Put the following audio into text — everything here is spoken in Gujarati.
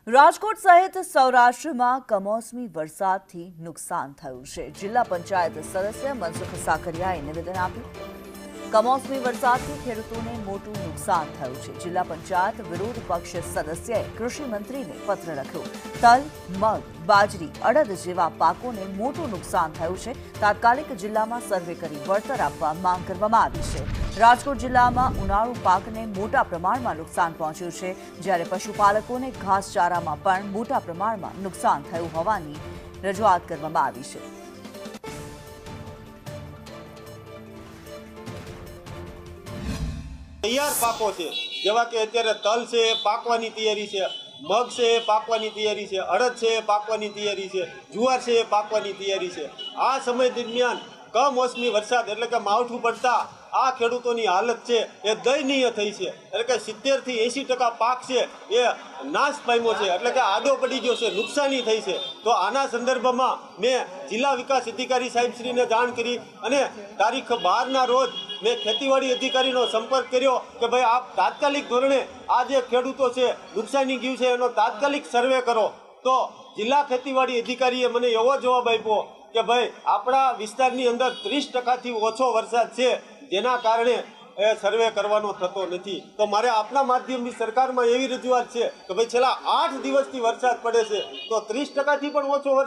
રાજકોટ સહિત સૌરાષ્ટ્રમાં કમોસમી વરસાદથી નુકસાન થયું છે। જિલ્લા પંચાયત સદસ્ય મનસુખ સાકરિયાએ નિવેદન આપ્યું। કમોસમી વરસાદથી ખેડૂતોને મોટું નુકસાન થયું છે। જિલ્લા પંચાયત વિરોધ પક્ષ સદસ્યએ કૃષિ મંત્રીને પત્ર લખ્યો। તલ, મગ, બાજરી, અડદ જેવા પાકોને મોટું નુકસાન થયું છે। તાત્કાલિક જિલ્લામાં સર્વે કરી વળતર આપવા માંગ કરવામાં આવી છે। રાજકોટ જિલ્લામાં ઉનાળુ પાકને મોટા પ્રમાણમાં નુકસાન પહોંચ્યું છે, જ્યારે પશુપાલકોને ઘાસચારામાં પણ મોટા પ્રમાણમાં નુકસાન થયું હોવાની રજૂઆત કરવામાં આવી છે। તૈયાર પાકો છે, જેવા કે અત્યારે તલ છે એ પાકવાની તૈયારી છે, મગ છે એ પાકવાની તૈયારી છે, અડદ છે એ પાકવાની તૈયારી છે, જુવાર છે એ પાકવાની તૈયારી છે। આ સમય દરમિયાન કમોસમી વરસાદ એટલે કે માવઠું પડતા આ ખેડૂતોની હાલત છે એ દયનીય થઈ છે। એટલે કે 70 થી 80% પાક છે એ નાશ પામ્યો છે, એટલે કે આડો પડી ગયો છે, નુકસાની થઈ છે। તો આના સંદર્ભમાં મેં જિલ્લા વિકાસ અધિકારી સાહેબશ્રીને જાણ કરી અને તારીખ 12ના રોજ મેં ખેતીવાડી અધિકારીનો સંપર્ક કર્યો કે ભાઈ આપ તાત્કાલિક ધોરણે આ જે ખેડૂતો છે નુકસાની ગયું છે એનો તાત્કાલિક સર્વે કરો। તો જિલ્લા ખેતીવાડી અધિકારીએ મને એવો જવાબ આપ્યો કે ભાઈ આપણા વિસ્તારની અંદર 30%થી ઓછો વરસાદ છે, જેના કારણે એ સર્વે કરવાનો થતો નથી। તો મારે આપના માધ્યમથી સરકારમાં એવી રજૂઆત છે કે ભાઈ છેલ્લા 8 દિવસથી વરસાદ પડે છે, તો 30%થી પણ ઓછો વરસાદ